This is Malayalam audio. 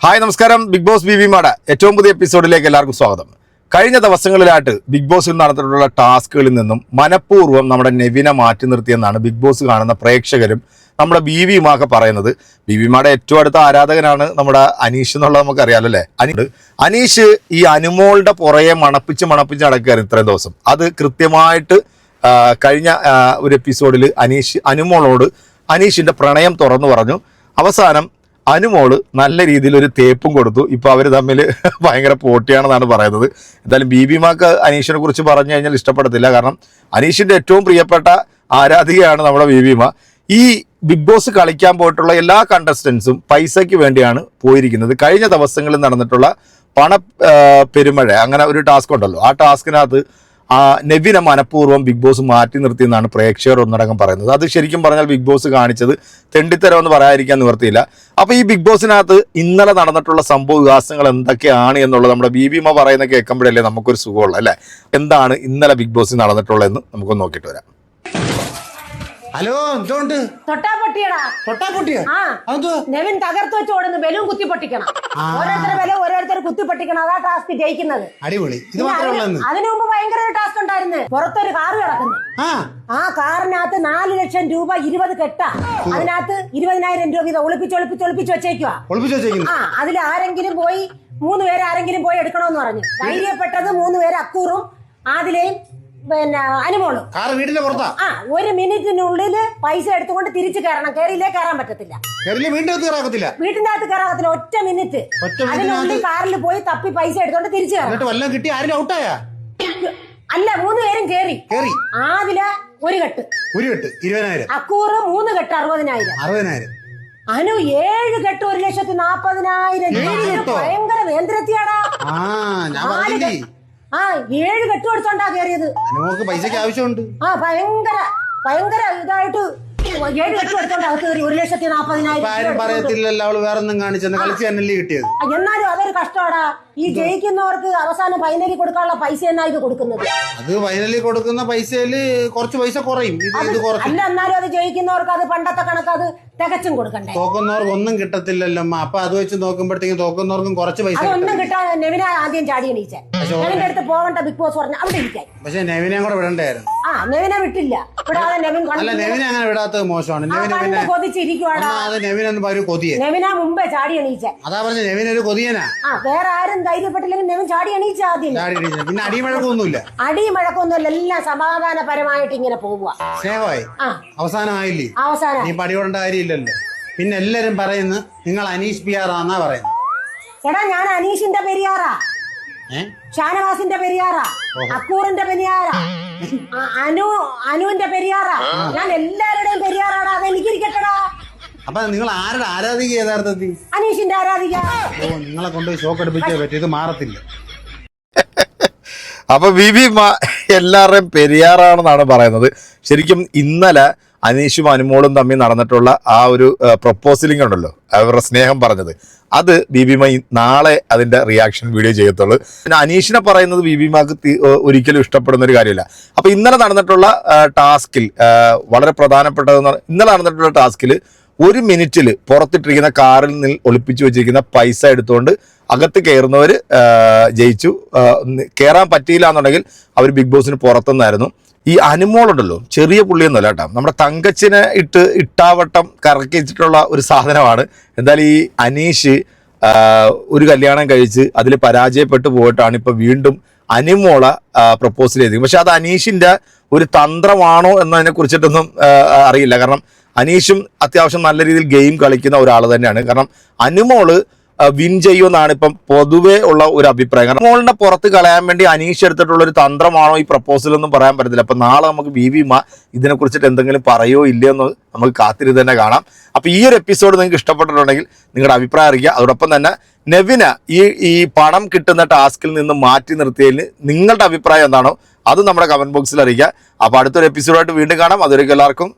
ഹായ് നമസ്കാരം. ബിഗ് ബോസ് ബിബിമാടെ ഏറ്റവും പുതിയ എപ്പിസോഡിലേക്ക് എല്ലാവർക്കും സ്വാഗതം. കഴിഞ്ഞ ദിവസങ്ങളിലായിട്ട് ബിഗ് ബോസിൽ നടന്നിട്ടുള്ള ടാസ്കുകളിൽ നിന്നും മനഃപൂർവ്വം നമ്മുടെ നെവിനെ മാറ്റി നിർത്തിയെന്നാണ് ബിഗ് ബോസ് കാണുന്ന പ്രേക്ഷകരും നമ്മുടെ ബിവിമാക്കെ പറയുന്നത്. ബിബിമാടെ ഏറ്റവും അടുത്ത ആരാധകനാണ് നമ്മുടെ അനീഷ് എന്നുള്ളത് നമുക്കറിയാലോ അല്ലേ. അനീഷ് ഈ അനുമോളുടെ പുറകെ മണപ്പിച്ച് നടക്കുകയായിരുന്നു ഇത്രയും ദിവസം. അത് കൃത്യമായിട്ട് കഴിഞ്ഞ ഒരു എപ്പിസോഡിൽ അനുമോളോട് അനീഷിന്റെ പ്രണയം തുറന്നു പറഞ്ഞു. അവസാനം അനുമോള് നല്ല രീതിയിൽ ഒരു തേപ്പും കൊടുത്തു. ഇപ്പോൾ അവർ തമ്മിൽ ഭയങ്കര പോട്ടിയാണെന്നാണ് പറയുന്നത്. എന്തായാലും ബിബിമാക്ക് അനീഷിനെ കുറിച്ച് പറഞ്ഞു കഴിഞ്ഞാൽ ഇഷ്ടപ്പെടത്തില്ല. കാരണം അനീഷിന്റെ ഏറ്റവും പ്രിയപ്പെട്ട ആരാധികയാണ് നമ്മുടെ ബിബിമ. ഈ ബിഗ് ബോസ് കളിക്കാൻ പോയിട്ടുള്ള എല്ലാ കണ്ടസ്റ്റൻസും പൈസയ്ക്ക് വേണ്ടിയാണ് പോയിരിക്കുന്നത്. കഴിഞ്ഞ ദിവസങ്ങളിൽ നടന്നിട്ടുള്ള പെരുമഴ അങ്ങനെ ഒരു ടാസ്ക് ഉണ്ടല്ലോ, ആ ടാസ്കിനകത്ത് നെവിനെ മനഃപൂർവ്വം ബിഗ് ബോസ് മാറ്റി നിർത്തിയെന്നാണ് പ്രേക്ഷകർ ഒന്നടങ്കം പറയുന്നത്. അത് ശരിക്കും പറഞ്ഞാൽ ബിഗ് ബോസ് കാണിച്ചത് തെണ്ടിത്തരം എന്ന് പറയാതിരിക്കാൻ നിവർത്തിയില്ല. അപ്പോൾ ഈ ബിഗ് ബോസിനകത്ത് ഇന്നലെ നടന്നിട്ടുള്ള സംഭവ വികാസങ്ങൾ എന്തൊക്കെയാണ് എന്നുള്ളത് നമ്മുടെ ബിബിമ പറയുന്ന കേൾക്കുമ്പോഴല്ലേ നമുക്കൊരു സുഖമുള്ളൂ അല്ലേ. എന്താണ് ഇന്നലെ ബിഗ് ബോസിൽ നടന്നിട്ടുള്ളതെന്ന് നമുക്കൊന്ന് നോക്കിയിട്ട് വരാം. ഹലോ, എന്തുകൊണ്ട് നെവിൻ തകർത്ത് വെച്ച് ഓടുന്നു. ബലൂൺ കുത്തി പൊട്ടിക്കണം. ഓരോരുത്തർ കുത്തി പൊട്ടിക്കണം. അതാ ടാസ്ക് ജയിക്കുന്നത്. അടിപൊളി. ഇത് മാത്രമല്ല, അതിനു മുമ്പ് ഭയങ്കര ഒരു ടാസ്ക് ഉണ്ടായിരുന്നു. പുറത്തൊരു കാറ് കിടക്കുന്നു. ആ കാറിനകത്ത് 4 ലക്ഷം രൂപ 20 കെട്ടാ. അതിനകത്ത് 20,000 രൂപ ഇത് ഒളിപ്പിച്ച് വെച്ചേക്കുവാ. അതിൽ ആരെങ്കിലും പോയി 3 പേര് ആരെങ്കിലും പോയി എടുക്കണമെന്ന് പറഞ്ഞു. ധൈര്യപ്പെട്ടത് 3 പേര്, അക്കൂറും ആദിലയും പിന്നെ അനുമോളും. വീടിന്റെ പുറത്താ. 1 മിനിറ്റിനുള്ളിൽ പൈസ എടുത്തുകൊണ്ട് തിരിച്ചു കയറണം. കയറിയില്ലേ കയറാൻ പറ്റത്തില്ല. വീട്ടിന്റെ അകത്ത് കയറാകത്തില്ല. ഒറ്റ മിനിറ്റ് അതിനുള്ളിൽ കാറിൽ പോയി തപ്പി പൈസ എടുത്തോണ്ട് തിരിച്ചു കയറണം. കിട്ടി. ആരും ഔട്ടായാ? അല്ല, 3 പേരും കേറി. ആദില ഒരു കെട്ട് 20,000. അക്കൂറ് 3 കെട്ട് 60,000. അനു 7 കെട്ട് 1,40,000. ഭയങ്കര വേന്ദ്രത്തിയാടാ. 7 കെട്ട് കൊടുത്തോണ്ടാ കയറിയത്. നമുക്ക് പൈസക്ക് ആവശ്യമുണ്ട്. ഭയങ്കര ഇതായിട്ട് 7 കെട്ട് കൊടുത്തോണ്ട് അകത്ത് കയറി 1,40,000. പറയത്തില്ലല്ലോ, അവള് വേറെ ഒന്നും കാണിച്ചെന്ന് കളിച്ച് തന്നെയല്ലേ കിട്ടിയത്. എന്നാലും അതൊരു കഷ്ടമാടാ. ഈ ജയിക്കുന്നവർക്ക് അവസാനം ഫൈനലി കൊടുക്കാനുള്ള പൈസ എന്നാ ഇത് കൊടുക്കുന്നത്. അത് ഫൈനലി കൊടുക്കുന്ന പൈസയില് കുറച്ച് പൈസ കുറയും. അല്ല, എന്നാലും അത് ജയിക്കുന്നവർക്ക് അത് പണ്ടത്തെ കണക്ക് അത് തികച്ചും കൊടുക്കണ്ടേ. തോക്കുന്നവർക്ക് ഒന്നും കിട്ടത്തില്ലല്ലോ അമ്മ. അപ്പൊ അത് വെച്ച് നോക്കുമ്പോഴത്തേക്കും തോക്കുന്നവർക്കും കുറച്ച് പൈസ. ഒന്നും കിട്ടാൻ നെവിന ആദ്യം ചാടി എണീച്ചേ. നെവിന്റെ അടുത്ത് പോകണ്ട ബിഗ് ബോസ് പറഞ്ഞ അവിടെ ഇരിക്കാൻ. പക്ഷെ നെവിനെ കൂടെ വിടണ്ടായിരുന്നു. നെവിനെ വിട്ടില്ല. വിടാതെ നെവിനെ അങ്ങനെ വിടാത്തത് മോശമാണ്. കൊതിച്ചിരിക്കുവാടാ. നെവിന മുമ്പേ ചാടി എണീച്ചേ. അതാ പറഞ്ഞ നെവിൻ ഒരു കൊതിയനാ. വേറെ ആരും ധൈര്യപ്പെട്ടില്ലെങ്കിൽ നെവിൻ ചാടി എണീച്ച ആദ്യം. പിന്നെ അടിമഴക്കൊന്നുമില്ല. എല്ലാം സമാധാനപരമായിട്ട് ഇങ്ങനെ പോവുക. സ്നേഹമായി അവസാനമായില്ലേ? അവസാനം നീ പടികൊണ്ട കാര്യമില്ലല്ലോ. പിന്നെ എല്ലാരും പറയുന്നു നിങ്ങൾ അനീഷ് പിയാറാന്നാ പറയുന്നത്. എടാ, ഞാൻ അനീഷിന്റെ പെരിയാറാ, ഷാനവാസിന്റെ പെരിയാറാ, അക്കൂറിന്റെ പെരിയാറാ, അനുവിന്റെ പെരിയാറാ. ഞാൻ എല്ലാവരുടെയും പെരിയാറാടാ. അതെനിക്കിരിക്കട്ടടാ. അപ്പൊ നിങ്ങൾ ആരുടെ ആരാധിക യഥാർത്ഥത്തിൽ? അനീഷിന്റെ ആരാധിക. നിങ്ങളെ കൊണ്ട് ഷോക്ക് അടുപ്പിച്ചേ പറ്റും. ഇത് മാറത്തില്ല. അപ്പൊ ബിബിമ എല്ലാവരുടെയും പെരിയാറാണെന്നാണ് പറയുന്നത്. ശരിക്കും ഇന്നലെ അനീഷും അനുമോളും തമ്മിൽ നടന്നിട്ടുള്ള ആ ഒരു പ്രപ്പോസലിംഗ് ഉണ്ടല്ലോ, അവരുടെ സ്നേഹം പറഞ്ഞത്, അത് ബിബിമ നാളെ അതിന്റെ റിയാക്ഷൻ വീഡിയോ ചെയ്യത്തുള്ളൂ. പിന്നെ അനീഷിനെ പറയുന്നത് ബിബിമക്ക് ഒരിക്കലും ഇഷ്ടപ്പെടുന്ന ഒരു കാര്യമില്ല. അപ്പൊ ഇന്നലെ നടന്നിട്ടുള്ള ടാസ്കിൽ വളരെ പ്രധാനപ്പെട്ടതെന്ന് ഇന്നലെ നടന്നിട്ടുള്ള ടാസ്കിൽ 1 മിനിറ്റിൽ പുറത്തിട്ടിരിക്കുന്ന കാറിൽ നിന്ന് ഒളിപ്പിച്ചു വെച്ചിരിക്കുന്ന പൈസ എടുത്തുകൊണ്ട് അകത്ത് കയറുന്നവർ ജയിച്ചു. കയറാൻ പറ്റിയില്ല എന്നുണ്ടെങ്കിൽ അവർ ബിഗ് ബോസിന് പുറത്തുനിന്നായിരുന്നു. ഈ അനുമോളുണ്ടല്ലോ, ചെറിയ പുള്ളിയൊന്നുമല്ല കേട്ടോ. നമ്മുടെ തങ്കച്ചിനെ ഇട്ടാവട്ടം കറക്കിച്ചിട്ടുള്ള ഒരു സാധനമാണ്. എന്തായാലും ഈ അനീഷ് ഒരു കല്യാണം കഴിച്ച് അതിൽ പരാജയപ്പെട്ടു പോയിട്ടാണ് ഇപ്പൊ വീണ്ടും അനുമോളെ പ്രപ്പോസൽ ചെയ്തത്. പക്ഷെ അത് അനീഷിന്റെ ഒരു തന്ത്രമാണോ എന്നതിനെ കുറിച്ചിട്ടൊന്നും അറിയില്ല. കാരണം അനീഷും അത്യാവശ്യം നല്ല രീതിയിൽ ഗെയിം കളിക്കുന്ന ഒരാൾ തന്നെയാണ്. കാരണം അനുമോള് വിൻ ചെയ്യുമെന്നാണ് ഇപ്പം പൊതുവേ ഉള്ള ഒരു അഭിപ്രായം. കാരണം മോളിനെ പുറത്ത് കളയാൻ വേണ്ടി അനീഷ് എടുത്തിട്ടുള്ള ഒരു തന്ത്രമാണോ ഈ പ്രപ്പോസൽ ഒന്നും പറയാൻ പറ്റത്തില്ല. അപ്പൊ നാളെ നമുക്ക് ബിബിമ ഇതിനെ കുറിച്ചിട്ട് എന്തെങ്കിലും പറയോ ഇല്ലയോ എന്ന് നമുക്ക് കാത്തിരുന്ന് തന്നെ കാണാം. അപ്പൊ ഈ ഒരു എപ്പിസോഡ് നിങ്ങൾക്ക് ഇഷ്ടപ്പെട്ടിട്ടുണ്ടെങ്കിൽ നിങ്ങളുടെ അഭിപ്രായം അറിയിക്കുക. അതോടൊപ്പം തന്നെ നെവിന ഈ പണം കിട്ടുന്ന ടാസ്കിൽ നിന്ന് മാറ്റി നിർത്തിയതിൽ നിങ്ങളുടെ അഭിപ്രായം എന്താണോ അത് നമ്മുടെ കമന്റ് ബോക്സിൽ അറിയിക്കുക. അപ്പൊ അടുത്തൊരു എപ്പിസോഡായിട്ട് വീണ്ടും കാണാം. അതുവരെയ്ക്കും എല്ലാവർക്കും